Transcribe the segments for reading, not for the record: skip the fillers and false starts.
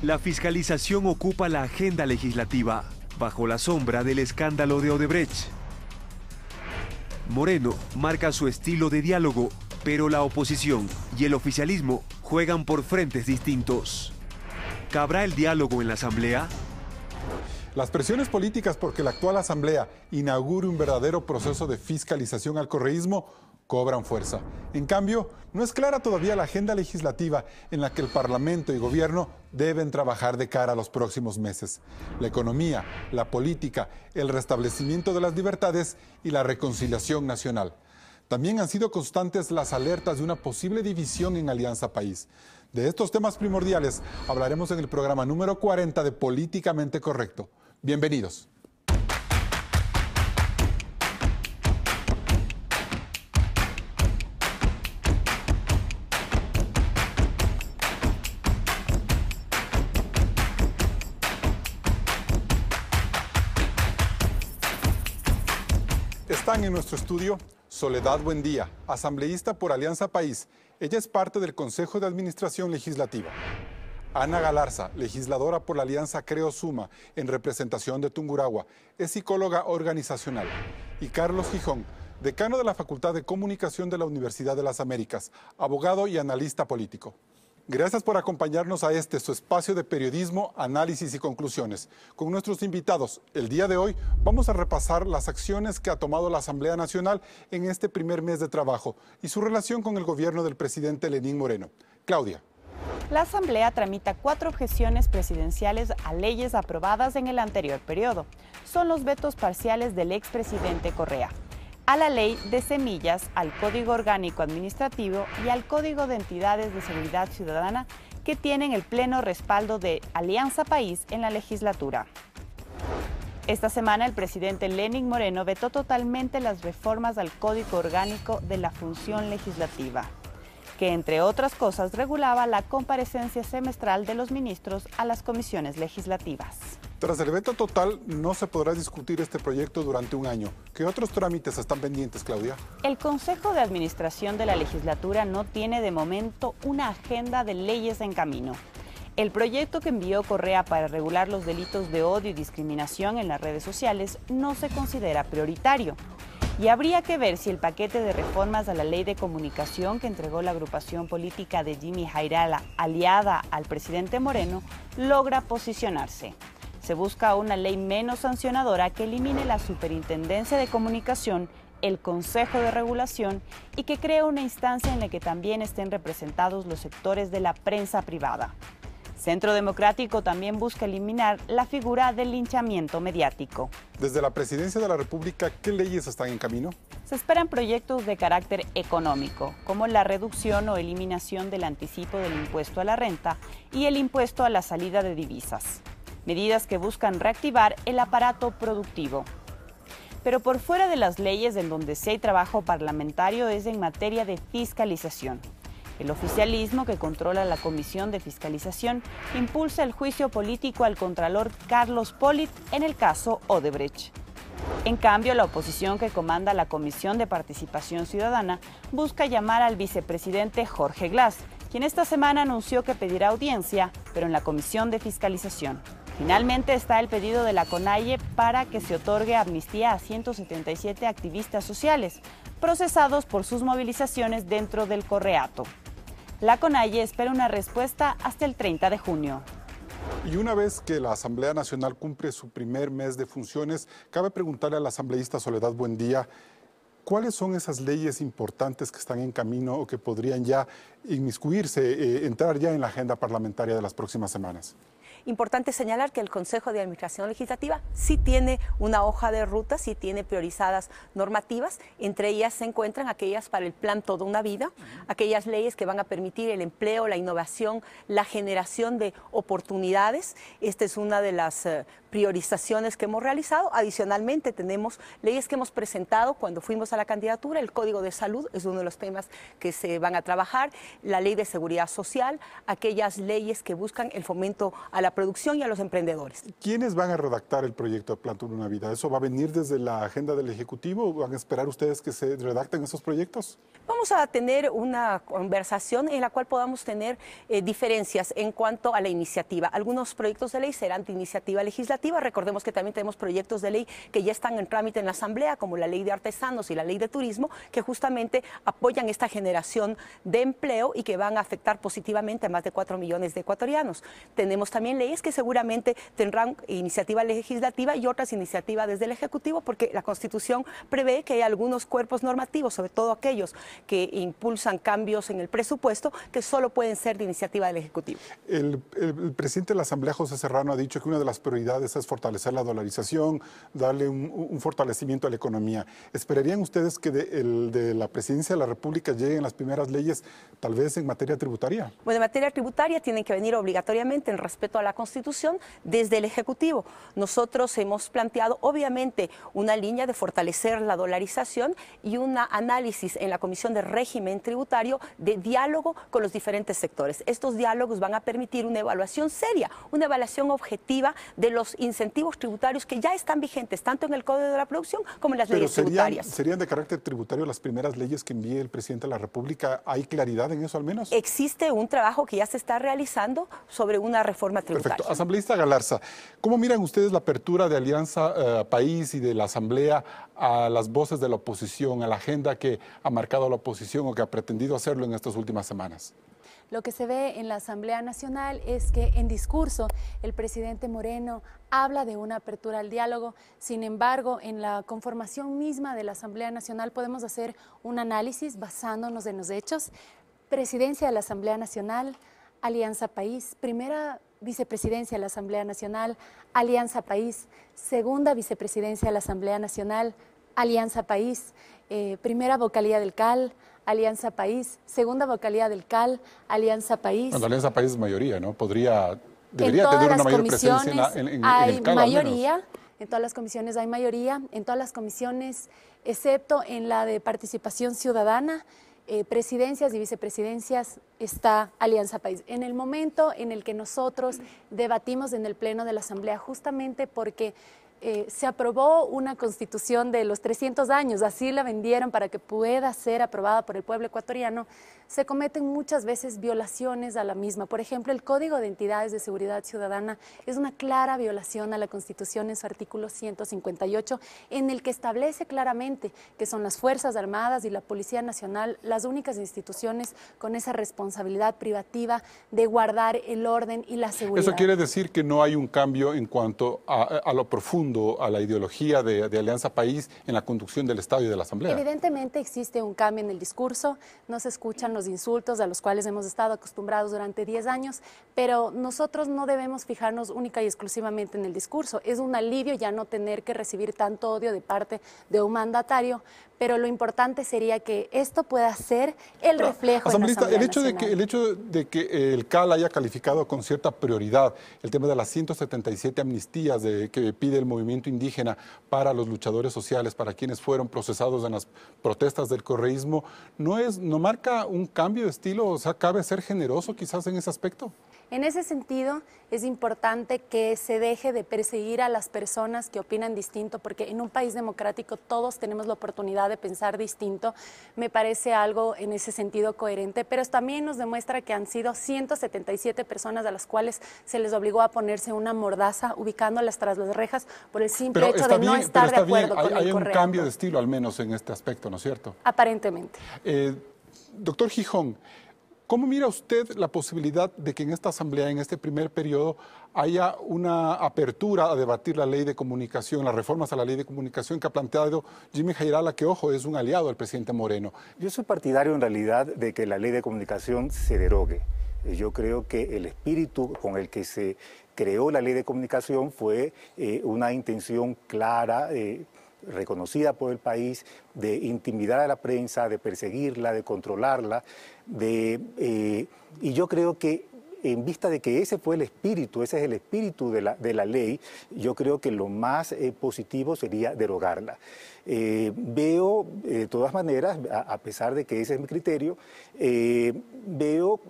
La fiscalización ocupa la agenda legislativa, bajo la sombra del escándalo de Odebrecht. Moreno marca su estilo de diálogo, pero la oposición y el oficialismo juegan por frentes distintos. ¿Cabrá el diálogo en la Asamblea? Las presiones políticas porque la actual Asamblea inaugure un verdadero proceso de fiscalización al correísmo cobran fuerza. En cambio, no es clara todavía la agenda legislativa en la que el Parlamento y Gobierno deben trabajar de cara a los próximos meses. La economía, la política, el restablecimiento de las libertades y la reconciliación nacional. También han sido constantes las alertas de una posible división en Alianza País. De estos temas primordiales hablaremos en el programa número 40 de Políticamente Correcto. Bienvenidos. Están en nuestro estudio Soledad Buendía, asambleísta por Alianza País. Ella es parte del Consejo de Administración Legislativa. Ana Galarza, legisladora por la Alianza Creo Suma, en representación de Tungurahua, es psicóloga organizacional. Y Carlos Gijón, decano de la Facultad de Comunicación de la Universidad de las Américas, abogado y analista político. Gracias por acompañarnos a su espacio de periodismo, análisis y conclusiones. Con nuestros invitados, el día de hoy vamos a repasar las acciones que ha tomado la Asamblea Nacional en este primer mes de trabajo y su relación con el gobierno del presidente Lenín Moreno. Claudia. La Asamblea tramita 4 objeciones presidenciales a leyes aprobadas en el anterior periodo. Son los vetos parciales del expresidente Correa a la Ley de Semillas, al Código Orgánico Administrativo y al Código de Entidades de Seguridad Ciudadana, que tienen el pleno respaldo de Alianza País en la legislatura. Esta semana el presidente Lenín Moreno vetó totalmente las reformas al Código Orgánico de la Función Legislativa, que entre otras cosas regulaba la comparecencia semestral de los ministros a las comisiones legislativas. Tras el veto total, no se podrá discutir este proyecto durante un año. ¿Qué otros trámites están pendientes, Claudia? El Consejo de Administración de la legislatura no tiene de momento una agenda de leyes en camino. El proyecto que envió Correa para regular los delitos de odio y discriminación en las redes sociales no se considera prioritario. Y habría que ver si el paquete de reformas a la Ley de Comunicación que entregó la agrupación política de Jimmy Jairala, aliada al presidente Moreno, logra posicionarse. Se busca una ley menos sancionadora que elimine la Superintendencia de Comunicación, el Consejo de Regulación y que cree una instancia en la que también estén representados los sectores de la prensa privada. Centro Democrático también busca eliminar la figura del linchamiento mediático. Desde la Presidencia de la República, ¿qué leyes están en camino? Se esperan proyectos de carácter económico, como la reducción o eliminación del anticipo del impuesto a la renta y el impuesto a la salida de divisas. Medidas que buscan reactivar el aparato productivo. Pero por fuera de las leyes en donde sí hay trabajo parlamentario es en materia de fiscalización. El oficialismo, que controla la Comisión de Fiscalización, impulsa el juicio político al contralor Carlos Polit en el caso Odebrecht. En cambio, la oposición, que comanda la Comisión de Participación Ciudadana, busca llamar al vicepresidente Jorge Glass, quien esta semana anunció que pedirá audiencia, pero en la Comisión de Fiscalización. Finalmente está el pedido de la CONAIE para que se otorgue amnistía a 177 activistas sociales, procesados por sus movilizaciones dentro del Correato. La CONAIE espera una respuesta hasta el 30 de junio. Y una vez que la Asamblea Nacional cumple su primer mes de funciones, cabe preguntarle a la asambleísta Soledad Buendía, ¿cuáles son esas leyes importantes que están en camino o que podrían ya inmiscuirse, entrar ya en la agenda parlamentaria de las próximas semanas? Importante señalar que el Consejo de Administración Legislativa sí tiene una hoja de ruta, sí tiene priorizadas normativas. Entre ellas se encuentran aquellas para el plan Toda una Vida, aquellas leyes que van a permitir el empleo, la innovación, la generación de oportunidades. Esta es una de las priorizaciones que hemos realizado. Adicionalmente, tenemos leyes que hemos presentado cuando fuimos a la candidatura. El Código de Salud es uno de los temas que se van a trabajar, la Ley de Seguridad Social, aquellas leyes que buscan el fomento a la producción y a los emprendedores. ¿Quiénes van a redactar el proyecto de Plan Turno Una Vida? ¿Eso va a venir desde la agenda del Ejecutivo o van a esperar ustedes que se redacten esos proyectos? Vamos a tener una conversación en la cual podamos tener diferencias en cuanto a la iniciativa. Algunos proyectos de ley serán de iniciativa legislativa. Recordemos que también tenemos proyectos de ley que ya están en trámite en la Asamblea, como la Ley de Artesanos y la Ley de Turismo, que justamente apoyan esta generación de empleo y que van a afectar positivamente a más de 4 millones de ecuatorianos. Tenemos también leyes que seguramente tendrán iniciativa legislativa y otras iniciativas desde el Ejecutivo, porque la Constitución prevé que hay algunos cuerpos normativos, sobre todo aquellos que impulsan cambios en el presupuesto, que solo pueden ser de iniciativa del Ejecutivo. El presidente de la Asamblea, José Serrano, ha dicho que una de las prioridades es fortalecer la dolarización, darle un fortalecimiento a la economía. ¿Esperarían ustedes que de la presidencia de la República lleguen las primeras leyes, tal vez en materia tributaria? Bueno, en materia tributaria tienen que venir obligatoriamente en respeto a la Constitución desde el Ejecutivo. Nosotros hemos planteado, obviamente, una línea de fortalecer la dolarización y un análisis en la Comisión de Régimen Tributario de diálogo con los diferentes sectores. Estos diálogos van a permitir una evaluación seria, una evaluación objetiva de los incentivos tributarios que ya están vigentes, tanto en el Código de la Producción como en las leyes tributarias. ¿Serían de carácter tributario las primeras leyes que envíe el presidente de la República? ¿Hay claridad en eso al menos? Existe un trabajo que ya se está realizando sobre una reforma tributaria. Perfecto. Asambleísta Galarza, ¿cómo miran ustedes la apertura de Alianza País y de la Asamblea a las voces de la oposición, a la agenda que ha marcado la oposición o que ha pretendido hacerlo en estas últimas semanas? Lo que se ve en la Asamblea Nacional es que en discurso el presidente Moreno habla de una apertura al diálogo. Sin embargo, en la conformación misma de la Asamblea Nacional podemos hacer un análisis basándonos en los hechos. Presidencia de la Asamblea Nacional, Alianza País, primera vicepresidencia de la Asamblea Nacional, Alianza País, segunda vicepresidencia de la Asamblea Nacional, Alianza País, primera vocalía del CAL, Alianza País, segunda vocalía del CAL, Alianza País. Cuando Alianza País es mayoría, ¿no? Debería tener una mayor presencia en el CAL. Mayoría, en todas las comisiones hay mayoría, en todas las comisiones, excepto en la de participación ciudadana, presidencias y vicepresidencias, está Alianza País. En el momento en el que nosotros debatimos en el Pleno de la Asamblea, justamente porque se aprobó una constitución de los 300 años, así la vendieron para que pueda ser aprobada por el pueblo ecuatoriano, se cometen muchas veces violaciones a la misma. Por ejemplo, el Código de Entidades de Seguridad Ciudadana es una clara violación a la Constitución en su artículo 158, en el que establece claramente que son las Fuerzas Armadas y la Policía Nacional las únicas instituciones con esa responsabilidad privativa de guardar el orden y la seguridad. Eso quiere decir que no hay un cambio en cuanto a lo profundo, a la ideología de Alianza País en la conducción del Estado y de la Asamblea. Evidentemente existe un cambio en el discurso, no se escuchan los insultos a los cuales hemos estado acostumbrados durante 10 años, pero nosotros no debemos fijarnos única y exclusivamente en el discurso. Es un alivio ya no tener que recibir tanto odio de parte de un mandatario, pero lo importante sería que esto pueda ser el reflejo en la Asamblea Nacional. El hecho de que el CAL haya calificado con cierta prioridad el tema de las 177 amnistías que pide el movimiento indígena para los luchadores sociales, para quienes fueron procesados en las protestas del correísmo, ¿no marca un cambio de estilo? O sea, ¿cabe ser generoso quizás en ese aspecto? En ese sentido, es importante que se deje de perseguir a las personas que opinan distinto, porque en un país democrático todos tenemos la oportunidad de pensar distinto. Me parece algo en ese sentido coherente, pero también nos demuestra que han sido 177 personas a las cuales se les obligó a ponerse una mordaza, ubicándolas tras las rejas por el simple hecho de no estar de acuerdo con el correo. Hay un cambio de estilo, al menos en este aspecto, ¿no es cierto? Aparentemente. Doctor Gijón, ¿cómo mira usted la posibilidad de que en esta Asamblea, en este primer periodo, haya una apertura a debatir la ley de comunicación, las reformas a la ley de comunicación que ha planteado Jimmy Jairala, que, ojo, es un aliado del presidente Moreno? Yo soy partidario, en realidad, de que la ley de comunicación se derogue. Yo creo que el espíritu con el que se creó la ley de comunicación fue una intención clara, reconocida por el país, de intimidar a la prensa, de perseguirla, de controlarla, y yo creo que en vista de que ese fue el espíritu, ese es el espíritu de la ley, yo creo que lo más positivo sería derogarla. Veo, de todas maneras, a pesar de que ese es mi criterio, veo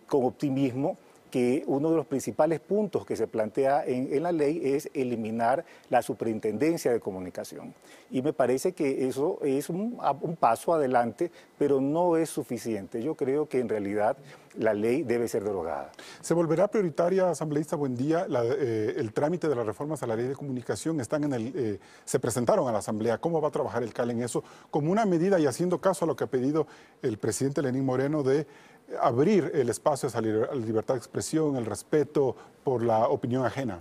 con optimismo que uno de los principales puntos que se plantea en la ley es eliminar la superintendencia de comunicación. Y me parece que eso es un paso adelante, pero no es suficiente. Yo creo que en realidad la ley debe ser derogada. ¿Se volverá prioritaria, asambleísta Buendía, el trámite de las reformas a la ley de comunicación? Se presentaron a la Asamblea. ¿Cómo va a trabajar el CAL en eso? Como una medida y haciendo caso a lo que ha pedido el presidente Lenín Moreno de abrir el espacio a la libertad de expresión, el respeto por la opinión ajena.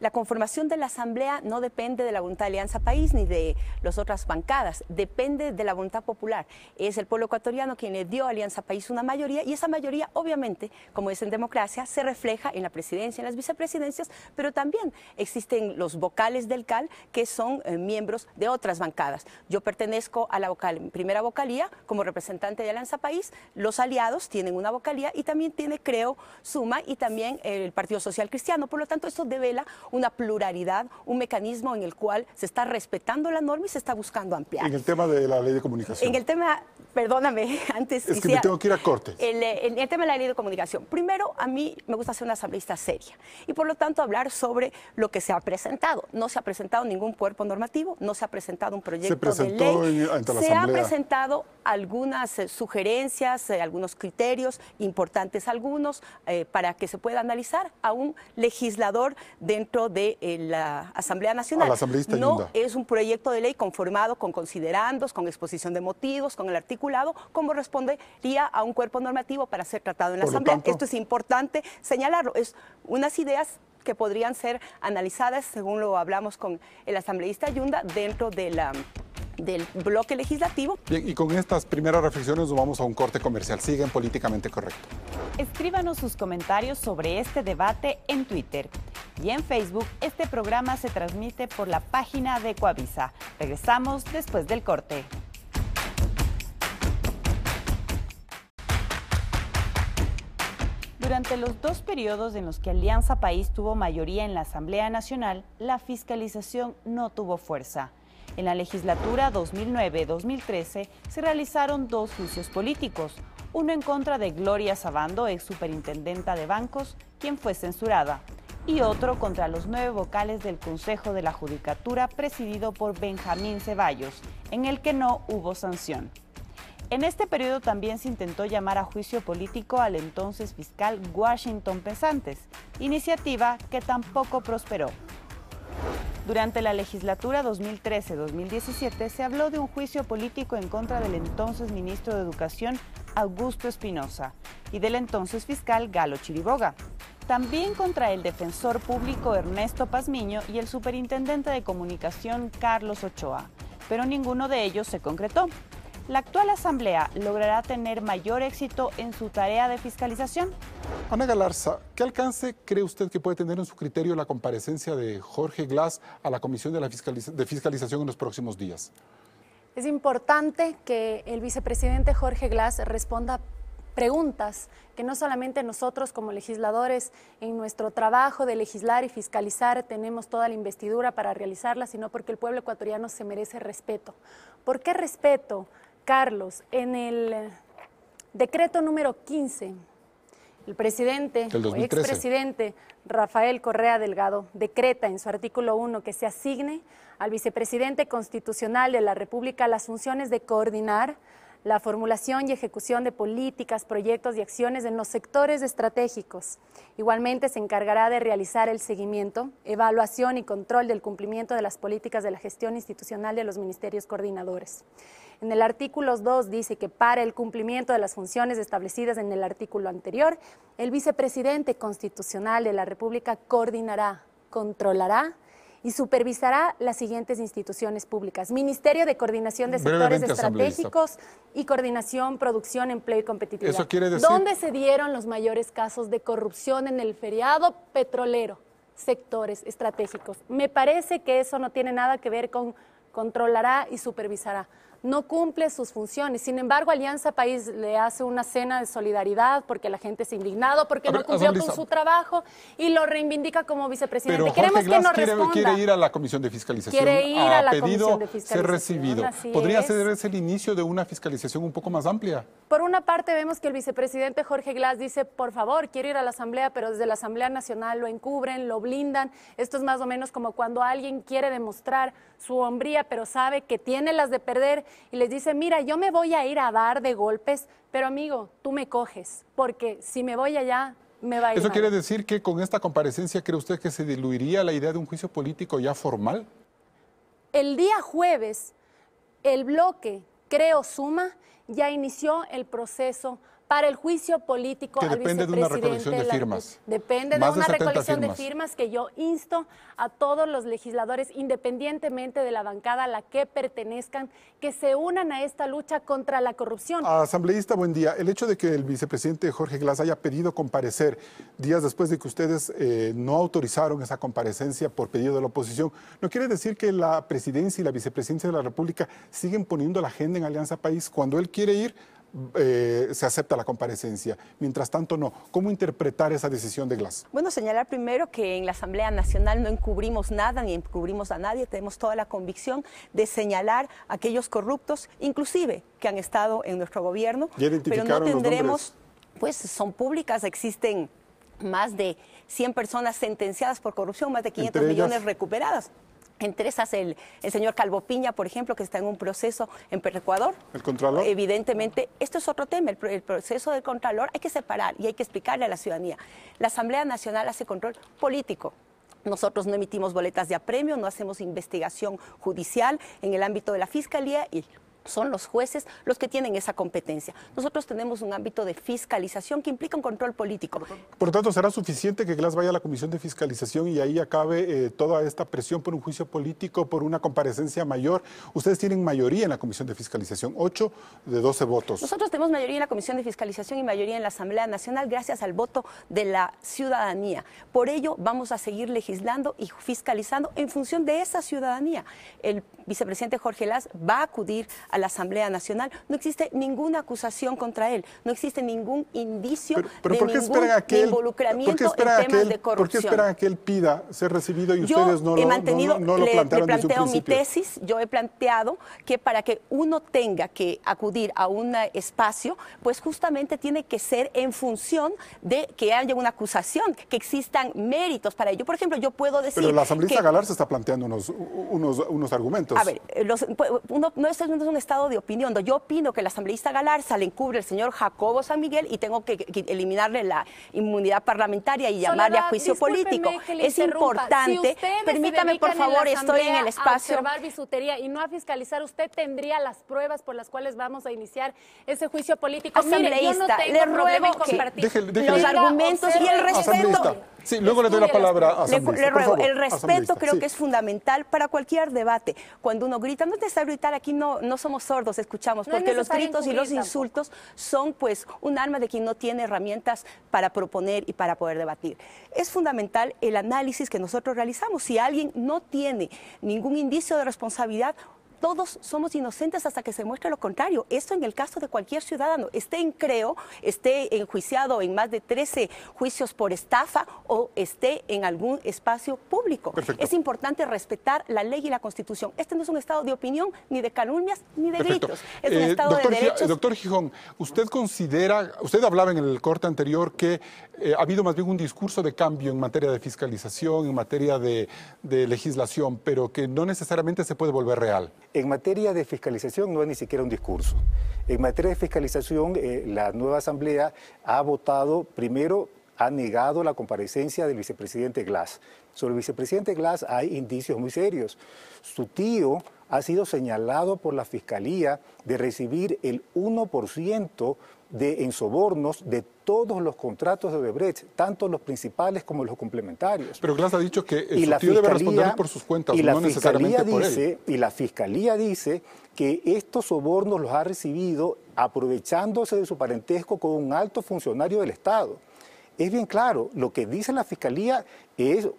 La conformación de la Asamblea no depende de la voluntad de Alianza País ni de las otras bancadas, depende de la voluntad popular. Es el pueblo ecuatoriano quien le dio a Alianza País una mayoría y esa mayoría, obviamente, como es en democracia, se refleja en la presidencia, en las vicepresidencias, pero también existen los vocales del CAL que son miembros de otras bancadas. Yo pertenezco a la primera vocalía como representante de Alianza País, los aliados tienen una vocalía y también tiene, creo, Suma y también el Partido Social Cristiano. Por lo tanto, esto devela una pluralidad, un mecanismo en el cual se está respetando la norma y se está buscando ampliar. En el tema de la ley de comunicación. En el tema, perdóname, antes... Es que me tengo que ir a corte. En el tema de la ley de comunicación. Primero, a mí me gusta ser una asambleísta seria y por lo tanto hablar sobre lo que se ha presentado. No se ha presentado ningún cuerpo normativo, no se ha presentado un proyecto de ley. Se ha presentado algunas sugerencias, algunos criterios importantes, algunos para que se pueda analizar a un legislador dentro de la Asamblea Nacional. No es un proyecto de ley conformado con considerandos, con exposición de motivos, con el articulado, como respondería a un cuerpo normativo para ser tratado en la Asamblea. Esto es importante señalarlo. Es unas ideas que podrían ser analizadas, según lo hablamos con el asambleísta Yunda, dentro de del bloque legislativo. Bien, y con estas primeras reflexiones nos vamos a un corte comercial. Siguen Políticamente Correcto. Escríbanos sus comentarios sobre este debate en Twitter. Y en Facebook, este programa se transmite por la página de Ecuavisa. Regresamos después del corte. Durante los 2 periodos en los que Alianza País tuvo mayoría en la Asamblea Nacional, la fiscalización no tuvo fuerza. En la legislatura 2009-2013 se realizaron 2 juicios políticos, uno en contra de Gloria Sabando, ex superintendenta de bancos, quien fue censurada, y otro contra los 9 vocales del Consejo de la Judicatura presidido por Benjamín Ceballos, en el que no hubo sanción. En este periodo también se intentó llamar a juicio político al entonces fiscal Washington Pesantes, iniciativa que tampoco prosperó. Durante la legislatura 2013-2017 se habló de un juicio político en contra del entonces ministro de Educación Augusto Espinosa y del entonces fiscal Galo Chiriboga. También contra el defensor público Ernesto Pazmiño y el superintendente de comunicación Carlos Ochoa, pero ninguno de ellos se concretó. ¿La actual Asamblea logrará tener mayor éxito en su tarea de fiscalización? Ana Galarza, ¿qué alcance cree usted que puede tener en su criterio la comparecencia de Jorge Glass a la Comisión de Fiscalización en los próximos días? Es importante que el vicepresidente Jorge Glass responda preguntas que no solamente nosotros como legisladores en nuestro trabajo de legislar y fiscalizar tenemos toda la investidura para realizarla, sino porque el pueblo ecuatoriano se merece respeto. ¿Por qué respeto, Carlos? En el decreto número 15, el presidente o expresidente Rafael Correa Delgado decreta en su artículo 1 que se asigne al vicepresidente constitucional de la República las funciones de coordinar la formulación y ejecución de políticas, proyectos y acciones en los sectores estratégicos. Igualmente se encargará de realizar el seguimiento, evaluación y control del cumplimiento de las políticas de la gestión institucional de los ministerios coordinadores. En el artículo 2 dice que para el cumplimiento de las funciones establecidas en el artículo anterior, el vicepresidente constitucional de la República coordinará, controlará y supervisará las siguientes instituciones públicas: Ministerio de Coordinación de Sectores Estratégicos y Coordinación, Producción, Empleo y Competitividad. Eso quiere decir... ¿Dónde se dieron los mayores casos de corrupción en el feriado petrolero? Sectores estratégicos. Me parece que eso no tiene nada que ver con controlará y supervisará. no cumple sus funciones. Sin embargo, Alianza País le hace una cena de solidaridad porque la gente se ha indignado, porque no cumplió con su trabajo y lo reivindica como vicepresidente. Pero Queremos Jorge Glass que nos responda. quiere ir a la Comisión de Fiscalización. Quiere ir a la pedido Comisión de Fiscalización. ser recibido. Así ¿Podría es. ser ese el inicio de una fiscalización un poco más amplia? Por una parte vemos que el vicepresidente Jorge Glass dice, por favor, quiero ir a la Asamblea, pero desde la Asamblea Nacional lo encubren, lo blindan. Esto es más o menos como cuando alguien quiere demostrar su hombría, pero sabe que tiene las de perder y les dice, mira, yo me voy a ir a dar de golpes, pero amigo, tú me coges, porque si me voy allá, me va a ir ¿Eso mal. quiere decir que con esta comparecencia cree usted que se diluiría la idea de un juicio político ya formal? El día jueves, el bloque Creo Suma ya inició el proceso para el juicio político que al depende de una vicepresidente recolección de firmas. Depende Más de de una 70 recolección firmas. de firmas que yo insto a todos los legisladores, independientemente de la bancada a la que pertenezcan, que se unan a esta lucha contra la corrupción. Asambleísta, buen día. El hecho de que el vicepresidente Jorge Glass haya pedido comparecer días después de que ustedes no autorizaron esa comparecencia por pedido de la oposición, ¿no quiere decir que la presidencia y la vicepresidencia de la República siguen poniendo la agenda en Alianza País? Cuando él quiere ir, se acepta la comparecencia. Mientras tanto, no. ¿Cómo interpretar esa decisión de Glass? Bueno, señalar primero que en la Asamblea Nacional no encubrimos nada ni encubrimos a nadie. Tenemos toda la convicción de señalar a aquellos corruptos, inclusive que han estado en nuestro gobierno. ¿Ya pero identificaron no los tendremos, nombres? pues son públicas, existen más de 100 personas sentenciadas por corrupción, más de 500 millones recuperadas. Entre esas el señor Calvo Piña, por ejemplo, que está en un proceso en Ecuador. ¿El Contralor? Evidentemente, esto es otro tema. El proceso del Contralor hay que separar y hay que explicarle a la ciudadanía. La Asamblea Nacional hace control político. Nosotros no emitimos boletas de apremio, no hacemos investigación judicial en el ámbito de la Fiscalía y son los jueces los que tienen esa competencia. Nosotros tenemos un ámbito de fiscalización que implica un control político. Por lo tanto, ¿será suficiente que Glass vaya a la Comisión de Fiscalización y ahí acabe toda esta presión por un juicio político, por una comparecencia mayor? Ustedes tienen mayoría en la Comisión de Fiscalización, 8 de 12 votos. Nosotros tenemos mayoría en la Comisión de Fiscalización y mayoría en la Asamblea Nacional gracias al voto de la ciudadanía. Por ello, vamos a seguir legislando y fiscalizando en función de esa ciudadanía. El vicepresidente Jorge Glass va a acudir a la Asamblea Nacional. No existe ninguna acusación contra él, no existe ningún indicio pero de ¿por qué ningún ¿por involucramiento qué esperan en temas de corrupción. ¿Por qué esperan a que él pida ser recibido y Yo ustedes no he lo mantenido, no lo le plantearon desde un planteo mi principio? tesis, yo he planteado que para que uno tenga que acudir a un espacio, pues justamente tiene que ser en función de que haya una acusación, que existan méritos para ello. Por ejemplo, yo puedo decir... Pero la asambleísta que, Galarza está planteando unos argumentos. A ver, no es un estado de opinión. Yo opino que la asambleísta Galarza le encubre el señor Jacobo San Miguel y tengo que eliminarle la inmunidad parlamentaria y llamarle a juicio político. Es importante, si permítame por favor, estoy en el espacio. A observar bisutería y no a fiscalizar, usted tendría las pruebas por las cuales vamos a iniciar ese juicio político. Asambleísta, Mire, le ruego que los argumentos y el respeto. Sí, luego le doy la palabra a asambleísta. Le ruego, por favor, el respeto asambleísta, creo sí. que es fundamental para cualquier debate. Cuando uno grita, no es necesario gritar, aquí no somos sordos, escuchamos, No es porque los necesario gritos y los encubrir insultos son pues un arma de quien no tiene herramientas para proponer y para poder debatir. Es fundamental el análisis que nosotros realizamos. Si alguien no tiene ningún indicio de responsabilidad, todos somos inocentes hasta que se muestre lo contrario. Esto en el caso de cualquier ciudadano, esté en Creo, esté enjuiciado en más de 13 juicios por estafa o esté en algún espacio público. Perfecto. Es importante respetar la ley y la Constitución. Este no es un estado de opinión, ni de calumnias, ni de Perfecto. gritos. Es un estado de derechos. Doctor Gijón, usted hablaba en el corte anterior que ha habido más bien un discurso de cambio en materia de fiscalización, en materia de legislación, pero que no necesariamente se puede volver real. En materia de fiscalización no es ni siquiera un discurso. En materia de fiscalización, la nueva Asamblea ha votado, primero, ha negado la comparecencia del vicepresidente Glass. Sobre el vicepresidente Glass hay indicios muy serios. Su tío ha sido señalado por la Fiscalía de recibir el 1% en sobornos de todos los contratos de Odebrecht, tanto los principales como los complementarios. Pero Glass ha dicho que su tío debe responder por sus cuentas, no necesariamente por él. Y la Fiscalía dice que estos sobornos los ha recibido aprovechándose de su parentesco con un alto funcionario del Estado. Es bien claro, lo que dice la Fiscalía es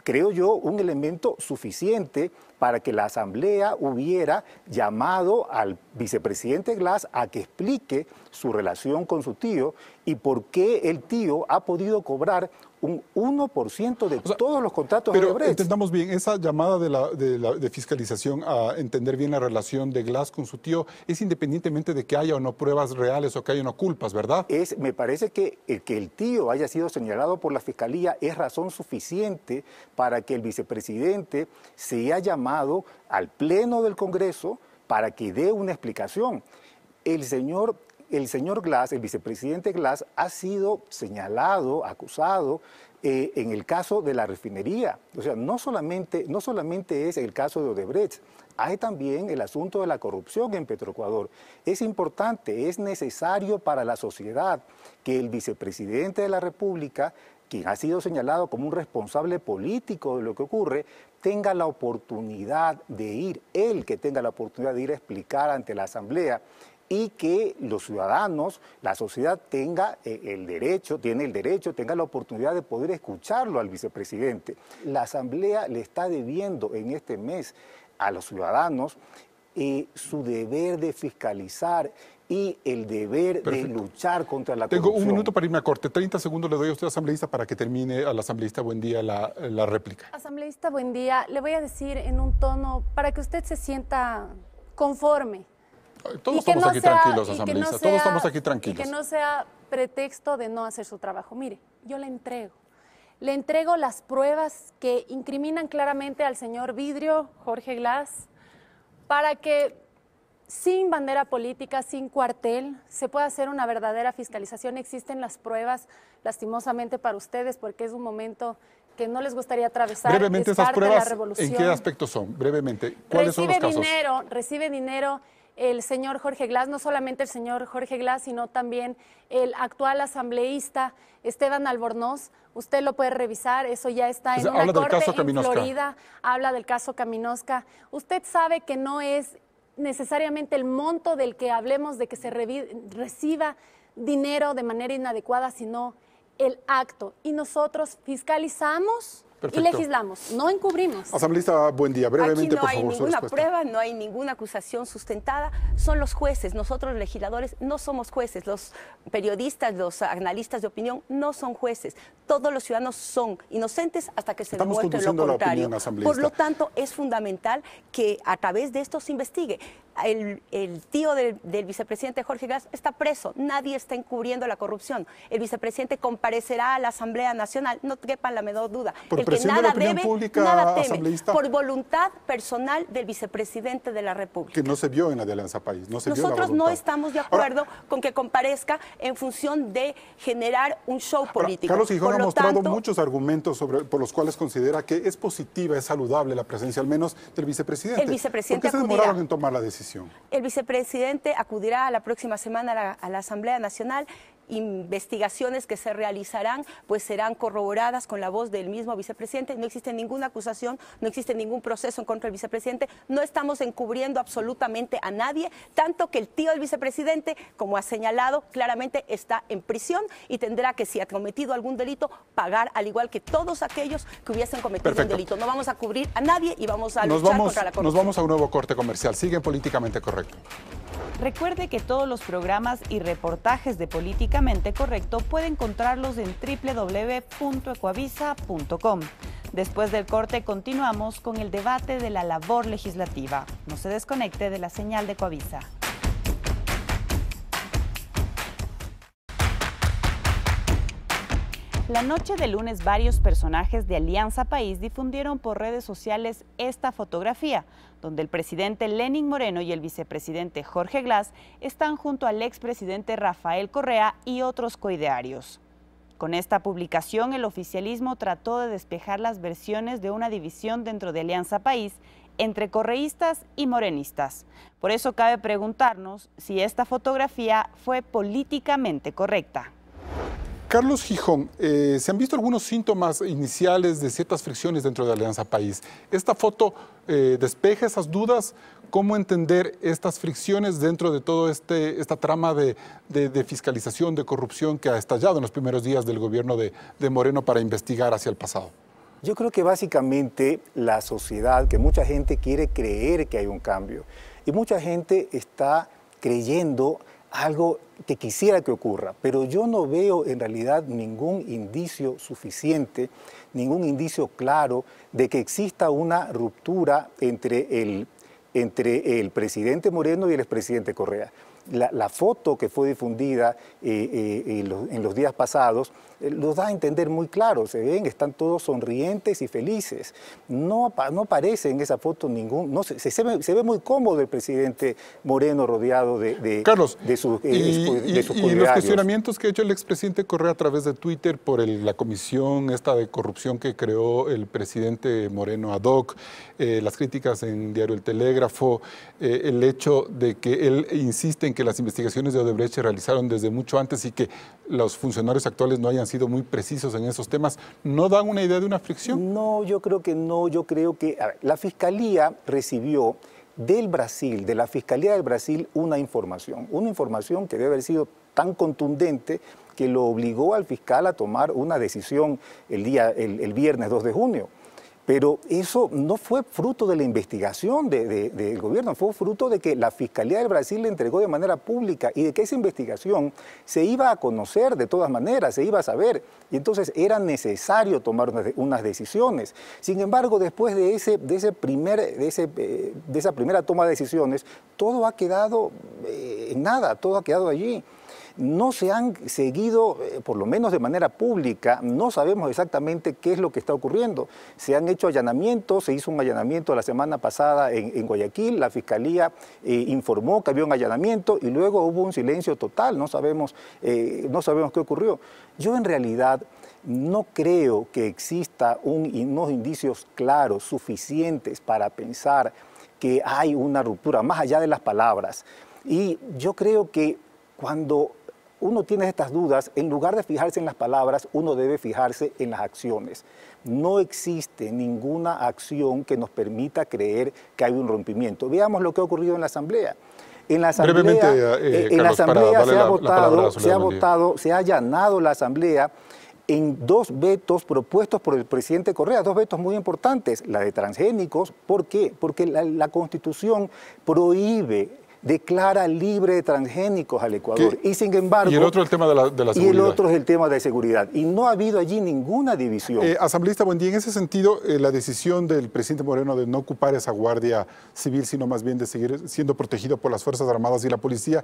creo yo, un elemento suficiente para que la Asamblea hubiera llamado al vicepresidente Glass a que explique su relación con su tío y por qué el tío ha podido cobrar un 1% de todos los contratos de Odebrecht. Pero entendamos bien, esa llamada de fiscalización a entender bien la relación de Glass con su tío es independientemente de que haya o no pruebas reales o que haya o no culpas, ¿verdad? Me parece que el tío haya sido señalado por la Fiscalía es razón suficiente para que el vicepresidente sea llamado al Pleno del Congreso para que dé una explicación. El señor Glass, el vicepresidente Glass, ha sido señalado, acusado en el caso de la refinería. O sea, no solamente es el caso de Odebrecht, hay también el asunto de la corrupción en Petroecuador. Es importante, es necesario para la sociedad que el vicepresidente de la República, quien ha sido señalado como un responsable político de lo que ocurre, tenga la oportunidad de ir, él que tenga la oportunidad de ir a explicar ante la Asamblea y que los ciudadanos, la sociedad tenga tenga la oportunidad de poder escucharlo al vicepresidente. La Asamblea le está debiendo en este mes a los ciudadanos su deber de fiscalizar y el deber de luchar contra la corrupción. Tengo un minuto para irme a corte. 30 segundos le doy a usted, asambleísta, para que termine al asambleísta Buendía la réplica. Asambleísta Buendía, le voy a decir en un tono para que usted se sienta conforme. Todos estamos aquí tranquilos, asambleísta. Todos estamos aquí tranquilos. Y que no sea pretexto de no hacer su trabajo. Mire, yo le entrego las pruebas que incriminan claramente al señor Vidrio, Jorge Glass, para que sin bandera política, sin cuartel, se pueda hacer una verdadera fiscalización. Existen las pruebas, lastimosamente para ustedes, porque es un momento que no les gustaría atravesar. Brevemente, esas pruebas, ¿en qué aspectos son? Brevemente, ¿cuáles son los casos? Recibe dinero el señor Jorge Glass, no solamente el señor Jorge Glass, sino también el actual asambleísta Esteban Albornoz. Usted lo puede revisar, eso ya está en una corte en Florida, habla del caso Caminosca. Usted sabe que no es necesariamente el monto del que hablemos de que se reciba dinero de manera inadecuada, sino el acto. Y nosotros fiscalizamos. Perfecto. Y legislamos, no encubrimos. Asambleísta Buendía, brevemente, por favor. Aquí no hay ninguna prueba, no hay ninguna acusación sustentada. Son los jueces, nosotros los legisladores no somos jueces. Los periodistas, los analistas de opinión no son jueces. Todos los ciudadanos son inocentes hasta que se demuestre lo contrario. Por lo tanto, es fundamental que a través de esto se investigue. El tío del vicepresidente Jorge Glass está preso, nadie está encubriendo la corrupción. El vicepresidente comparecerá a la Asamblea Nacional, no quepa la menor duda. Por presión de la opinión pública, nada teme, asambleísta, por voluntad personal del vicepresidente de la República. Que no se vio en la de Alianza País. Nosotros no estamos de acuerdo con que comparezca en función de generar un show político. Carlos Gijón ha mostrado muchos argumentos por los cuales considera que es positiva, es saludable la presencia, al menos, del vicepresidente. El vicepresidente ¿Por qué se demoraron en tomar la decisión? El vicepresidente acudirá la próxima semana a la Asamblea Nacional. Investigaciones que se realizarán pues serán corroboradas con la voz del mismo vicepresidente. No existe ninguna acusación, no existe ningún proceso en contra del vicepresidente. No estamos encubriendo absolutamente a nadie, tanto que el tío del vicepresidente, como ha señalado, claramente está en prisión y tendrá que, si ha cometido algún delito, pagar al igual que todos aquellos que hubiesen cometido un delito. No vamos a cubrir a nadie y vamos a luchar contra la corrupción. Nos vamos a un nuevo corte comercial. Sigue Políticamente Correcto. Recuerde que todos los programas y reportajes de Políticamente Correcto puede encontrarlos en www.ecuavisa.com. Después del corte continuamos con el debate de la labor legislativa. No se desconecte de la señal de Ecuavisa. La noche de lunes, varios personajes de Alianza País difundieron por redes sociales esta fotografía, donde el presidente Lenín Moreno y el vicepresidente Jorge Glass están junto al expresidente Rafael Correa y otros coidearios. Con esta publicación, el oficialismo trató de despejar las versiones de una división dentro de Alianza País entre correístas y morenistas. Por eso cabe preguntarnos si esta fotografía fue políticamente correcta. Carlos Gijón, se han visto algunos síntomas iniciales de ciertas fricciones dentro de Alianza País. ¿Esta foto despeja esas dudas? ¿Cómo entender estas fricciones dentro de toda esta trama de fiscalización, de corrupción que ha estallado en los primeros días del gobierno de Moreno para investigar hacia el pasado? Yo creo que básicamente la sociedad, que mucha gente quiere creer que hay un cambio y mucha gente está creyendo algo que quisiera que ocurra, pero yo no veo en realidad ningún indicio suficiente, ningún indicio claro de que exista una ruptura entre el presidente Moreno y el expresidente Correa. La foto que fue difundida en los días pasados los da a entender muy claro. Se ven, están todos sonrientes y felices. No aparece en esa foto ningún... se ve muy cómodo el presidente Moreno rodeado Carlos, de sus y los cuestionamientos que ha hecho el expresidente Correa a través de Twitter por la comisión esta de corrupción que creó el presidente Moreno ad hoc, las críticas en Diario El Telégrafo, el hecho de que él insiste en que las investigaciones de Odebrecht se realizaron desde mucho antes y que los funcionarios actuales no hayan sido muy precisos en esos temas, ¿no dan una idea de una fricción? No, yo creo que no. Yo creo que la Fiscalía recibió de la Fiscalía del Brasil una información que debe haber sido tan contundente que lo obligó al fiscal a tomar una decisión el viernes 2 de junio. Pero eso no fue fruto de la investigación del gobierno, fue fruto de que la Fiscalía del Brasil le entregó de manera pública y de que esa investigación se iba a conocer de todas maneras, se iba a saber. Y entonces era necesario tomar unas decisiones. Sin embargo, después de esa primera toma de decisiones, todo ha quedado en nada, todo ha quedado allí. No se han seguido, por lo menos de manera pública, no sabemos exactamente qué es lo que está ocurriendo. Se han hecho allanamientos, se hizo un allanamiento la semana pasada en Guayaquil, la Fiscalía informó que había un allanamiento y luego hubo un silencio total, no sabemos qué ocurrió. Yo en realidad no creo que exista unos indicios claros, suficientes para pensar que hay una ruptura, más allá de las palabras. Y yo creo que cuando uno tiene estas dudas, en lugar de fijarse en las palabras, uno debe fijarse en las acciones. No existe ninguna acción que nos permita creer que hay un rompimiento. Veamos lo que ha ocurrido en la Asamblea. En la Asamblea, se ha allanado la Asamblea en 2 vetos propuestos por el presidente Correa, 2 vetos muy importantes, la de transgénicos. ¿Por qué? Porque la Constitución prohíbe, declara libre de transgénicos al Ecuador. Y sin embargo... Y el otro es el tema de la seguridad. Y el otro es el tema de seguridad. Y no ha habido allí ninguna división. Asambleísta Buendía, en ese sentido, la decisión del presidente Moreno de no ocupar esa guardia civil, sino más bien de seguir siendo protegido por las Fuerzas Armadas y la policía,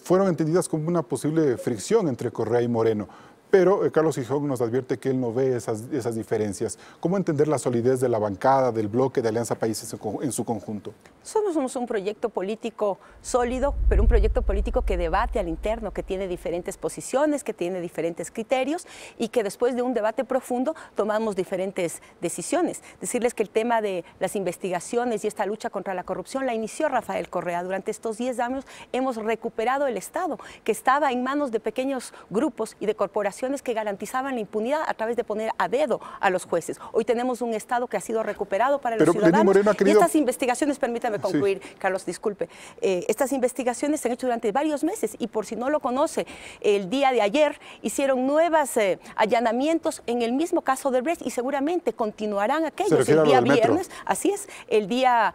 fueron entendidas como una posible fricción entre Correa y Moreno. Pero Carlos Gijón nos advierte que él no ve esas diferencias. ¿Cómo entender la solidez de la bancada, del bloque de Alianza País en su conjunto? Somos un proyecto político sólido, pero un proyecto político que debate al interno, que tiene diferentes posiciones, que tiene diferentes criterios y que después de un debate profundo tomamos diferentes decisiones. Decirles que el tema de las investigaciones y esta lucha contra la corrupción la inició Rafael Correa. Durante estos 10 años hemos recuperado el Estado, que estaba en manos de pequeños grupos y de corporaciones que garantizaban la impunidad a través de poner a dedo a los jueces. Hoy tenemos un Estado que ha sido recuperado para los ciudadanos. Y estas investigaciones, permítame concluir, sí. Carlos, disculpe, estas investigaciones se han hecho durante varios meses y por si no lo conoce, el día de ayer hicieron nuevos allanamientos en el mismo caso de Odebrecht y seguramente continuarán aquellos. El día viernes, así es, el día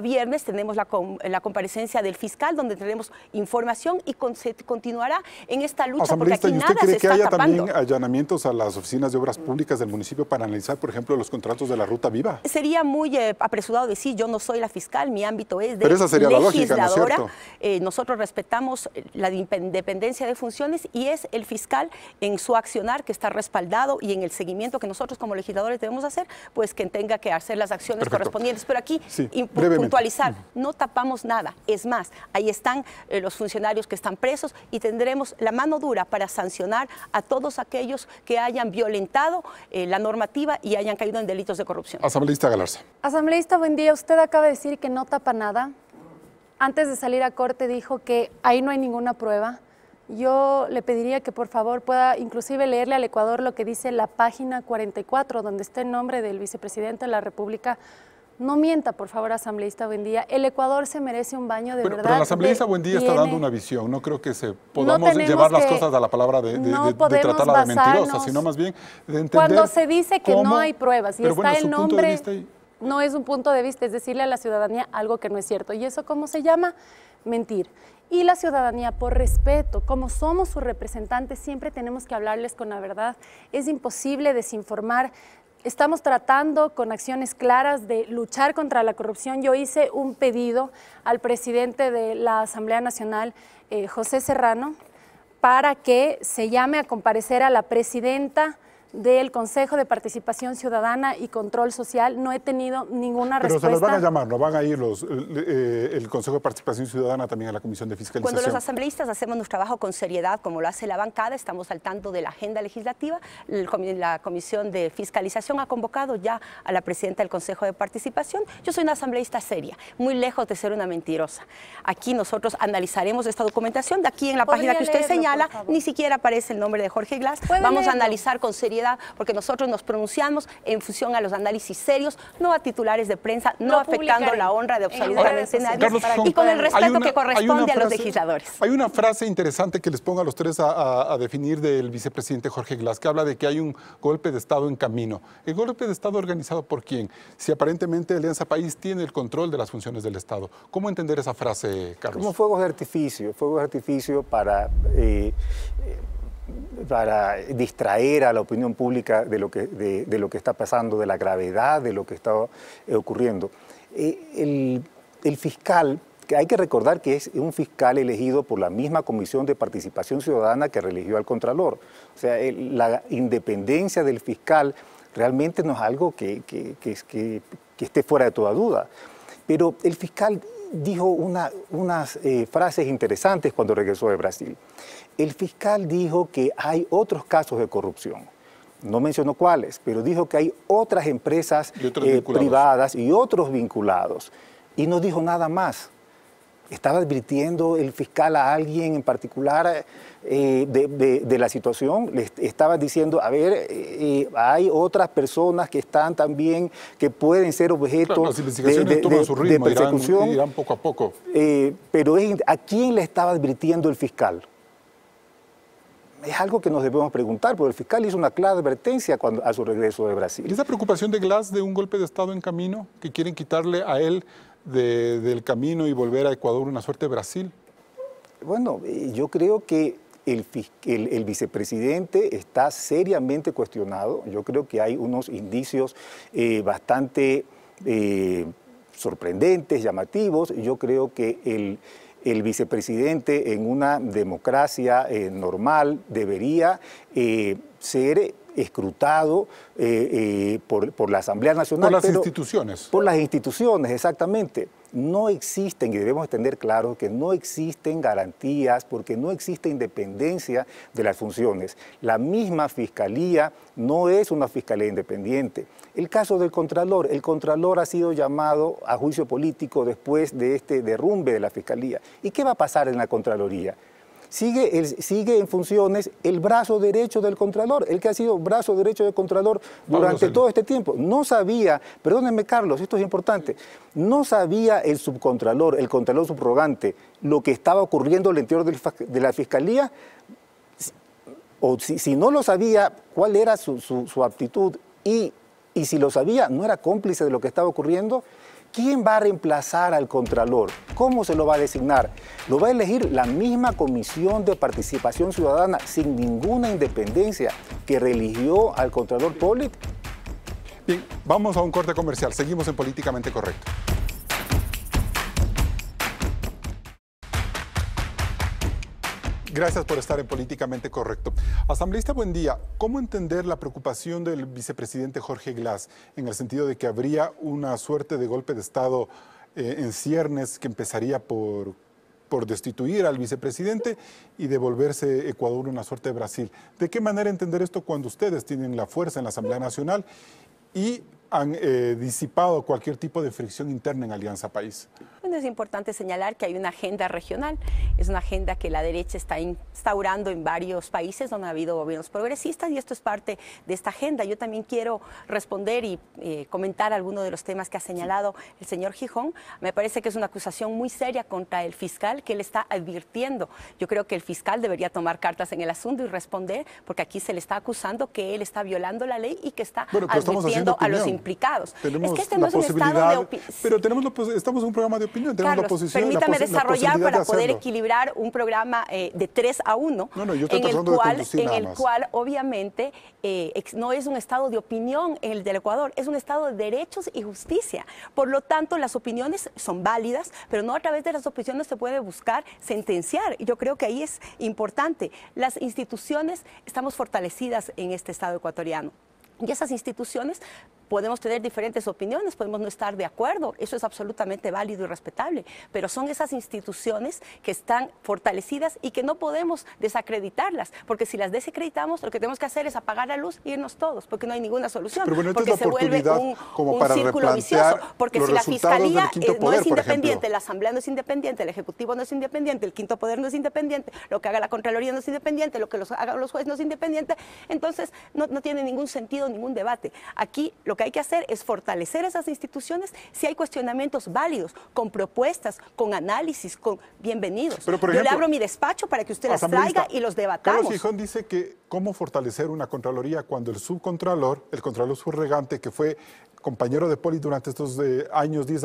viernes tenemos la comparecencia del fiscal donde tenemos información y se continuará en esta lucha porque aquí nada se está tapando. ¿También allanamientos a las oficinas de obras públicas del municipio para analizar, por ejemplo, los contratos de la Ruta Viva? Sería muy apresurado decir, yo no soy la fiscal, mi ámbito es de Pero esa sería legisladora. La lógica, ¿no es cierto? Nosotros respetamos la independencia de funciones y es el fiscal en su accionar que está respaldado y en el seguimiento que nosotros como legisladores debemos hacer, pues que tenga que hacer las acciones correspondientes. Pero aquí, sí, puntualizar, no tapamos nada. Es más, ahí están los funcionarios que están presos y tendremos la mano dura para sancionar a todos aquellos que hayan violentado la normativa y hayan caído en delitos de corrupción. Asambleísta Galarza. Asambleísta, buen día. Usted acaba de decir que no tapa nada. Antes de salir a corte dijo que ahí no hay ninguna prueba. Yo le pediría que por favor pueda inclusive leerle al Ecuador lo que dice la página 44, donde está el nombre del vicepresidente de la República, No mienta, por favor, asambleísta Buendía. El Ecuador se merece un baño de verdad. Pero el asambleísta Buendía está dando una visión. No creo que podamos llevar las cosas a la palabra de tratarla de mentirosa, sino más bien de entender. Cuando se dice que cómo, no hay pruebas y está el nombre, y... no es un punto de vista, es decirle a la ciudadanía algo que no es cierto. ¿Y eso cómo se llama? Mentir. Y la ciudadanía, por respeto, como somos sus representantes, siempre tenemos que hablarles con la verdad. Es imposible desinformar. Estamos tratando con acciones claras de luchar contra la corrupción. Yo hice un pedido al presidente de la Asamblea Nacional, José Serrano, para que se llame a comparecer a la presidenta del Consejo de Participación Ciudadana y Control Social. No he tenido ninguna respuesta. Pero se los van a llamar, ¿no? Van a ir el Consejo de Participación Ciudadana también a la Comisión de Fiscalización. Cuando los asambleístas hacemos nuestro trabajo con seriedad, como lo hace la bancada, estamos al tanto de la agenda legislativa. La Comisión de Fiscalización ha convocado ya a la presidenta del Consejo de Participación. Yo soy una asambleísta seria, muy lejos de ser una mentirosa. Aquí nosotros analizaremos esta documentación. De aquí en la página que usted señala, ni siquiera aparece el nombre de Jorge Glass. Vamos a analizar con seriedad, porque nosotros nos pronunciamos en función a los análisis serios, no a titulares de prensa, no afectando la honra de absolutamente nadie, Carlos, y con el respeto que corresponde a los legisladores. Hay una frase interesante que les pongo a los tres a definir del vicepresidente Jorge Glass, que habla de que hay un golpe de Estado en camino. ¿El golpe de Estado organizado por quién? Si aparentemente Alianza País tiene el control de las funciones del Estado. ¿Cómo entender esa frase, Carlos? Como fuegos de artificio para distraer a la opinión pública de lo que está pasando, de la gravedad de lo que está ocurriendo. El fiscal, que hay que recordar que es un fiscal elegido por la misma Comisión de Participación Ciudadana que religió al Contralor. O sea, la independencia del fiscal realmente no es algo que esté fuera de toda duda. Pero el fiscal dijo unas frases interesantes cuando regresó de Brasil. El fiscal dijo que hay otros casos de corrupción. No mencionó cuáles, pero dijo que hay otras empresas privadas y otros vinculados. Y no dijo nada más. ¿Estaba advirtiendo el fiscal a alguien en particular de la situación? Le estaba diciendo, a ver, hay otras personas que están también, que pueden ser objeto de persecución. Irán poco a poco. Pero ¿a quién le estaba advirtiendo el fiscal? Es algo que nos debemos preguntar, porque el fiscal hizo una clara advertencia a su regreso de Brasil. ¿Y esa preocupación de Glass de un golpe de Estado en camino, que quieren quitarle a él del camino y volver a Ecuador una suerte de Brasil? Bueno, yo creo que el vicepresidente está seriamente cuestionado. Yo creo que hay unos indicios bastante sorprendentes, llamativos. Yo creo que el vicepresidente en una democracia normal debería ser escrutado por la Asamblea Nacional. Por las instituciones. Por las instituciones, exactamente. No existen, y debemos tener claro que no existen garantías porque no existe independencia de las funciones. La misma Fiscalía no es una Fiscalía independiente. El caso del Contralor, el Contralor ha sido llamado a juicio político después de este derrumbe de la Fiscalía. ¿Y qué va a pasar en la Contraloría? Sigue en funciones el brazo derecho del Contralor, el que ha sido brazo derecho del Contralor durante todo este tiempo. No sabía, perdónenme Carlos, esto es importante, no sabía el subcontralor, el Contralor subrogante, lo que estaba ocurriendo al interior de la Fiscalía, o si no lo sabía, cuál era su aptitud, y si lo sabía, no era cómplice de lo que estaba ocurriendo. ¿Quién va a reemplazar al Contralor? ¿Cómo se lo va a designar? Lo va a elegir la misma Comisión de Participación Ciudadana sin ninguna independencia que religió al Contralor Pollitt. Bien, vamos a un corte comercial. Seguimos en Políticamente Correcto. Gracias por estar en Políticamente Correcto. Asambleísta Buendía, ¿cómo entender la preocupación del vicepresidente Jorge Glass en el sentido de que habría una suerte de golpe de Estado en ciernes que empezaría por destituir al vicepresidente y devolverse Ecuador una suerte de Brasil? ¿De qué manera entender esto cuando ustedes tienen la fuerza en la Asamblea Nacional y han disipado cualquier tipo de fricción interna en Alianza País? Bueno, es importante señalar que hay una agenda regional, es una agenda que la derecha está instaurando en varios países donde ha habido gobiernos progresistas y esto es parte de esta agenda. Yo también quiero responder y comentar algunos de los temas que ha señalado el señor Gijón. Me parece que es una acusación muy seria contra el fiscal que él está advirtiendo. Yo creo que el fiscal debería tomar cartas en el asunto y responder, porque aquí se le está acusando que él está violando la ley y que está advirtiendo a los implicados. Tenemos es que este no es un estado de opinión. Pero estamos en un programa de opinión, tenemos Carlos, la posición. Permítame desarrollar para poder equilibrar un programa de 3-1, en el cual obviamente no es un estado de opinión en el del Ecuador, es un estado de derechos y justicia. Por lo tanto, las opiniones son válidas, pero no a través de las opiniones se puede buscar sentenciar. Yo creo que ahí es importante. Las instituciones estamos fortalecidas en este estado ecuatoriano. Y esas instituciones podemos tener diferentes opiniones, podemos no estar de acuerdo, eso es absolutamente válido y respetable, pero son esas instituciones que están fortalecidas y que no podemos desacreditarlas, porque si las desacreditamos, lo que tenemos que hacer es apagar la luz e irnos todos, porque no hay ninguna solución, pero bueno, porque se vuelve un círculo vicioso, porque si la Fiscalía no es independiente, la Asamblea no es independiente, el Ejecutivo no es independiente, el Quinto Poder no es independiente, lo que haga la Contraloría no es independiente, lo que hagan los jueces no es independiente, entonces no tiene ningún sentido, ningún debate. Aquí lo que hay que hacer es fortalecer esas instituciones si hay cuestionamientos válidos, con propuestas, con análisis, con bienvenidos. Pero, por ejemplo, yo le abro mi despacho para que usted las traiga y los debatamos. Carlos Gijón dice que cómo fortalecer una Contraloría cuando el subcontralor, el contralor subregante, que fue compañero de Poli durante estos 10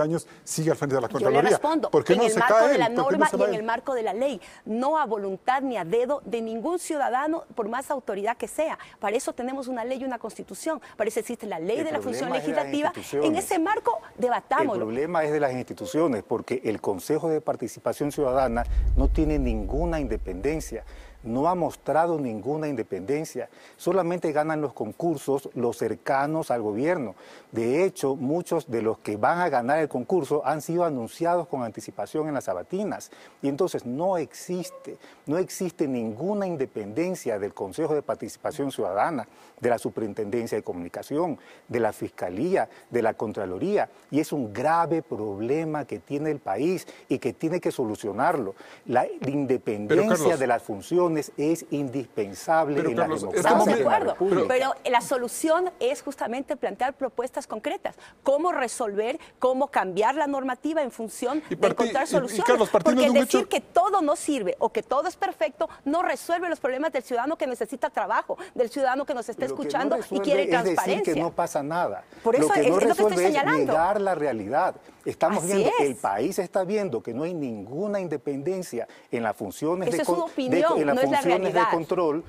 años, sigue al frente de la Contraloría. Yo le respondo, ¿Por qué en no el se marco cae de la él? norma y en el marco de la ley, no a voluntad ni a dedo de ningún ciudadano, por más autoridad que sea. Para eso tenemos una ley y una constitución, para eso existe la ley de la función legislativa. En ese marco debatámoslo. El problema es de las instituciones, porque el Consejo de Participación Ciudadana no tiene ninguna independencia. No ha mostrado ninguna independencia, solamente ganan los concursos los cercanos al gobierno. De hecho, muchos de los que van a ganar el concurso han sido anunciados con anticipación en las sabatinas. Y entonces no existe ninguna independencia del Consejo de Participación Ciudadana, de la Superintendencia de Comunicación, de la Fiscalía, de la Contraloría. Y es un grave problema que tiene el país y que tiene que solucionarlo. La independencia de las funciones es indispensable en la democracia. Estamos de acuerdo, pero la solución es justamente plantear propuestas concretas. Cómo resolver, cómo cambiar la normativa en función de encontrar soluciones. Carlos, porque el decir que todo no sirve o que todo es perfecto no resuelve los problemas del ciudadano que necesita trabajo, del ciudadano que nos está escuchando y quiere transparencia. Es decir que no pasa nada. Por eso lo que no es lo que estoy señalando. Es negar la realidad. Estamos Así viendo, es. el país está viendo que no hay ninguna independencia en las funciones Eso es una opinión, no es la realidad. De control,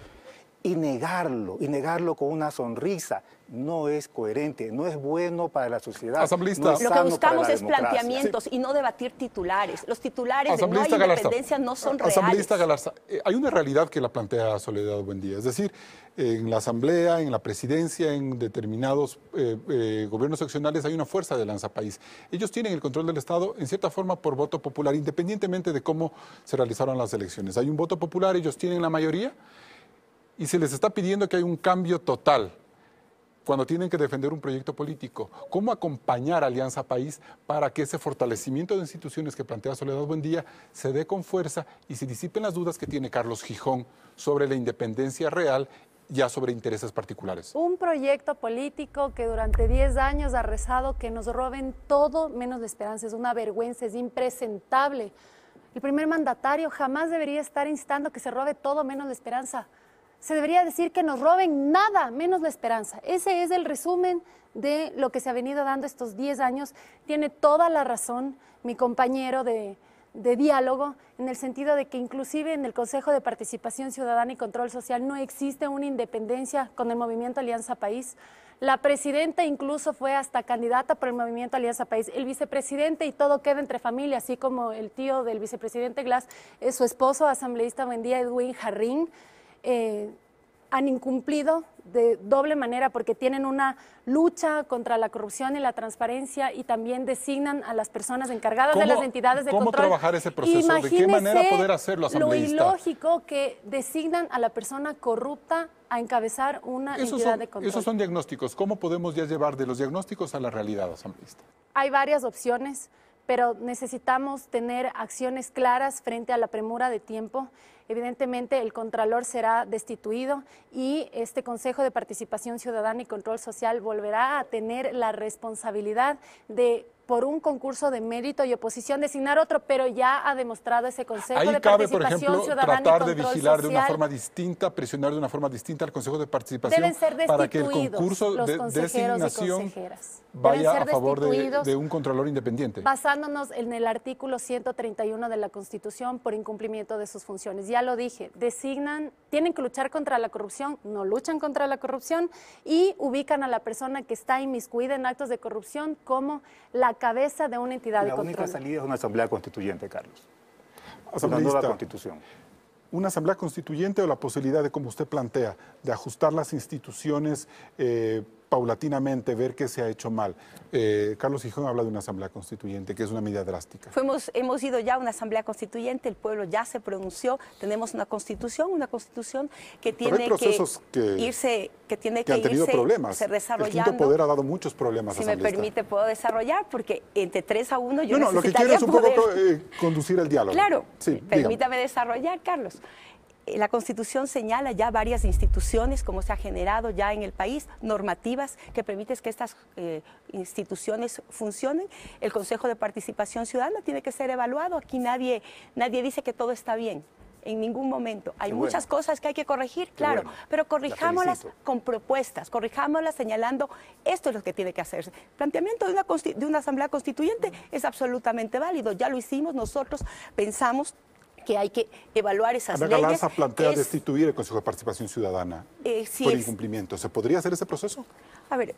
y negarlo con una sonrisa no es coherente, no es bueno para la sociedad. Asambleísta. No es Lo que sano buscamos para la es democracia. planteamientos y no debatir titulares. Los titulares de no hay Galarza, independencia no son reales. Asambleísta Galarza, hay una realidad que la plantea Soledad Buendía, es decir, en la Asamblea, en la Presidencia, en determinados gobiernos seccionales hay una fuerza de Alianza País. Ellos tienen el control del Estado en cierta forma por voto popular, independientemente de cómo se realizaron las elecciones. Hay un voto popular, ellos tienen la mayoría y se les está pidiendo que haya un cambio total cuando tienen que defender un proyecto político. ¿Cómo acompañar a Alianza País para que ese fortalecimiento de instituciones que plantea Soledad Buendía se dé con fuerza y se disipen las dudas que tiene Carlos Gijón sobre la independencia real, ya sobre intereses particulares? Un proyecto político que durante 10 años ha rezado que nos roben todo menos la esperanza. Es una vergüenza, es impresentable. El primer mandatario jamás debería estar instando que se robe todo menos la esperanza. Se debería decir que nos roben nada menos la esperanza. Ese es el resumen de lo que se ha venido dando estos 10 años. Tiene toda la razón mi compañero de diálogo, en el sentido de que inclusive en el Consejo de Participación Ciudadana y Control Social no existe una independencia con el movimiento Alianza País. La presidenta incluso fue hasta candidata por el movimiento Alianza País. El vicepresidente, y todo queda entre familia, así como el tío del vicepresidente Glass, es su esposo, asambleísta Buendía, Edwin Jarrín, han incumplido de doble manera porque tienen una lucha contra la corrupción y la transparencia y también designan a las personas encargadas de las entidades de control. ¿Cómo trabajar ese proceso? ¿De qué manera poder hacerlo, asambleísta? Lo ilógico que designan a la persona corrupta a encabezar una entidad de control. Esos son diagnósticos. ¿Cómo podemos ya llevar de los diagnósticos a la realidad, asambleísta? Hay varias opciones, pero necesitamos tener acciones claras frente a la premura de tiempo. Evidentemente, el Contralor será destituido y este Consejo de Participación Ciudadana y Control Social volverá a tener la responsabilidad de, por un concurso de mérito y oposición, designar otro, pero ya ha demostrado ese Consejo de Participación Ciudadana y Control Social. Ahí cabe, por ejemplo, tratar de vigilar de una forma distinta, presionar de una forma distinta al Consejo de Participación. Deben ser destituidos para que el concurso de designación vaya a favor de un Contralor independiente. Basándonos en el artículo 131 de la Constitución por incumplimiento de sus funciones. Ya lo dije, designan, tienen que luchar contra la corrupción, no luchan contra la corrupción y ubican a la persona que está inmiscuida en actos de corrupción como la cabeza de una entidad de control. La única salida es una asamblea constituyente, Carlos. Una nueva constitución. Una asamblea constituyente o la posibilidad de, como usted plantea, de ajustar las instituciones paulatinamente, ver qué se ha hecho mal. Carlos Gijón habla de una asamblea constituyente, que es una medida drástica. Hemos ido ya a una asamblea constituyente, el pueblo ya se pronunció, tenemos una constitución que tiene que han tenido problemas. desarrollando. El quinto poder ha dado muchos problemas. Si me permite, puedo desarrollar, porque entre 3-1 yo lo que quiero es un poco conducir el diálogo. Claro, sí, permítame desarrollar, Carlos. La Constitución señala ya varias instituciones, como se ha generado ya en el país, normativas que permiten que estas instituciones funcionen. El Consejo de Participación Ciudadana tiene que ser evaluado. Aquí nadie dice que todo está bien. En ningún momento. Hay muchas cosas que hay que corregir, claro, pero corrijámoslas con propuestas, corrijámoslas señalando esto es lo que tiene que hacerse. El planteamiento de una asamblea constituyente es absolutamente válido. Ya lo hicimos, nosotros pensamos que hay que evaluar esas leyes. Ana Galarza plantea destituir el Consejo de Participación Ciudadana por incumplimiento. ¿Se podría hacer ese proceso? A ver,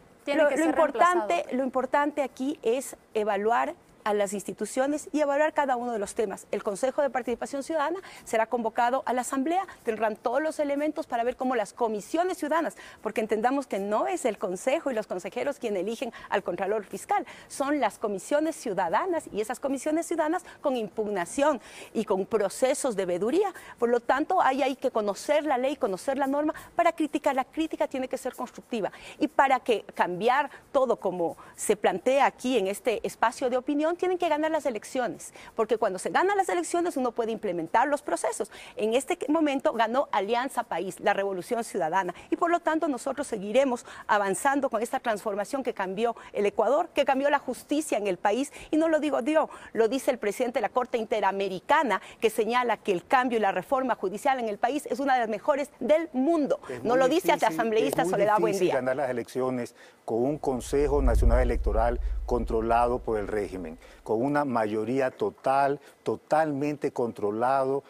lo importante aquí es evaluar a las instituciones y evaluar cada uno de los temas. El Consejo de Participación Ciudadana será convocado a la Asamblea, tendrán todos los elementos para ver cómo las comisiones ciudadanas, porque entendamos que no es el Consejo y los consejeros quienes eligen al Contralor Fiscal, son las comisiones ciudadanas y esas comisiones ciudadanas con impugnación y con procesos de veeduría. Por lo tanto, hay que conocer la ley, conocer la norma para criticar. La crítica tiene que ser constructiva y para que cambiar todo como se plantea aquí en este espacio de opinión, tienen que ganar las elecciones, porque cuando se ganan las elecciones uno puede implementar los procesos. En este momento ganó Alianza País, la Revolución Ciudadana, y por lo tanto nosotros seguiremos avanzando con esta transformación que cambió el Ecuador, que cambió la justicia en el país, y no lo digo yo, lo dice el presidente de la Corte Interamericana, que señala que el cambio y la reforma judicial en el país es una de las mejores del mundo. No lo dice la asambleísta Soledad Buendía. Es muy difícil ganar las elecciones con un Consejo Nacional Electoral controlado por el régimen, con una mayoría totalmente controlado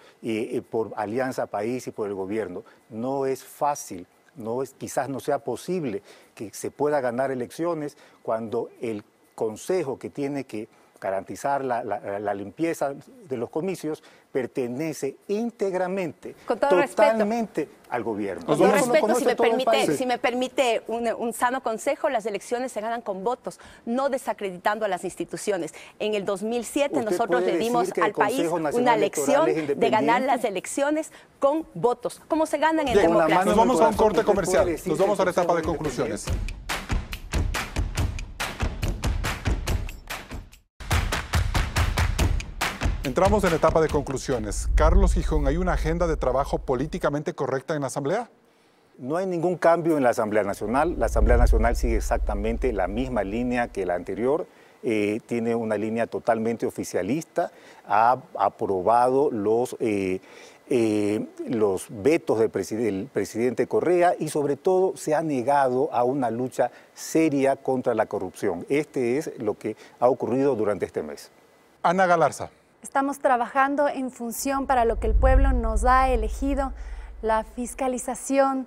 por Alianza País y por el gobierno. No es fácil, quizás no sea posible que se pueda ganar elecciones cuando el Consejo que tiene que garantizar la limpieza de los comicios pertenece íntegramente, totalmente al gobierno. Con todo respeto, si me permite un sano consejo, las elecciones se ganan con votos, no desacreditando a las instituciones. En el 2007 nosotros le dimos al país una lección de ganar las elecciones con votos, como se ganan en democracia. Nos vamos a un corte comercial, nos vamos a la etapa de conclusiones. Entramos en la etapa de conclusiones. Carlos Gijón, ¿hay una agenda de trabajo políticamente correcta en la Asamblea? No hay ningún cambio en la Asamblea Nacional. La Asamblea Nacional sigue exactamente la misma línea que la anterior. Tiene una línea totalmente oficialista. Ha aprobado los vetos del presidente Correa y sobre todo se ha negado a una lucha seria contra la corrupción. Este es lo que ha ocurrido durante este mes. Ana Galarza. Estamos trabajando en función para lo que el pueblo nos ha elegido, la fiscalización,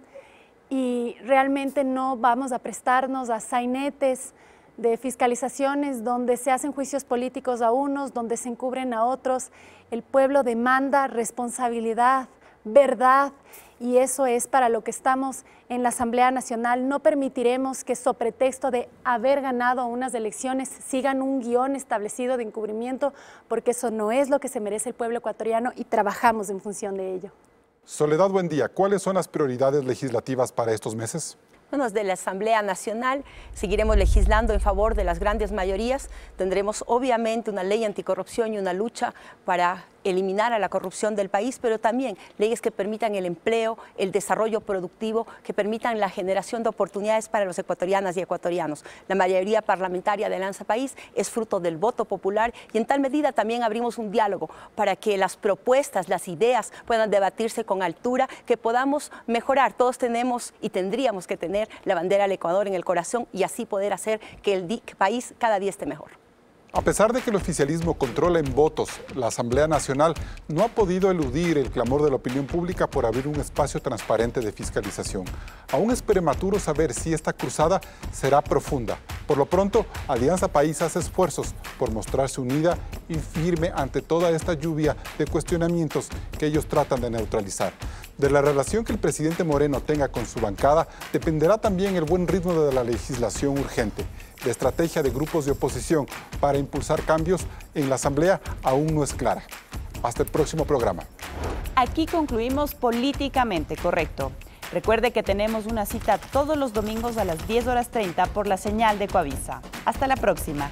y realmente no vamos a prestarnos a sainetes de fiscalizaciones donde se hacen juicios políticos a unos, donde se encubren a otros. El pueblo demanda responsabilidad verdad, y eso es para lo que estamos en la Asamblea Nacional. No permitiremos que, sobre pretexto de haber ganado unas elecciones, sigan un guión establecido de encubrimiento, porque eso no es lo que se merece el pueblo ecuatoriano y trabajamos en función de ello. Soledad Buendía, ¿cuáles son las prioridades legislativas para estos meses? Bueno, desde la Asamblea Nacional seguiremos legislando en favor de las grandes mayorías. Tendremos obviamente una ley anticorrupción y una lucha para eliminar a la corrupción del país, pero también leyes que permitan el empleo, el desarrollo productivo, que permitan la generación de oportunidades para los ecuatorianas y ecuatorianos. La mayoría parlamentaria de Alianza País es fruto del voto popular y en tal medida también abrimos un diálogo para que las propuestas, las ideas puedan debatirse con altura, que podamos mejorar. Todos tenemos y tendríamos que tener la bandera del Ecuador en el corazón y así poder hacer que el país cada día esté mejor. A pesar de que el oficialismo controla en votos la Asamblea Nacional, no ha podido eludir el clamor de la opinión pública por abrir un espacio transparente de fiscalización. Aún es prematuro saber si esta cruzada será profunda. Por lo pronto, Alianza País hace esfuerzos por mostrarse unida y firme ante toda esta lluvia de cuestionamientos que ellos tratan de neutralizar. De la relación que el presidente Moreno tenga con su bancada dependerá también el buen ritmo de la legislación urgente. La estrategia de grupos de oposición para impulsar cambios en la Asamblea aún no es clara. Hasta el próximo programa. Aquí concluimos Políticamente Correcto. Recuerde que tenemos una cita todos los domingos a las 10:30 por la señal de Coavisa. Hasta la próxima.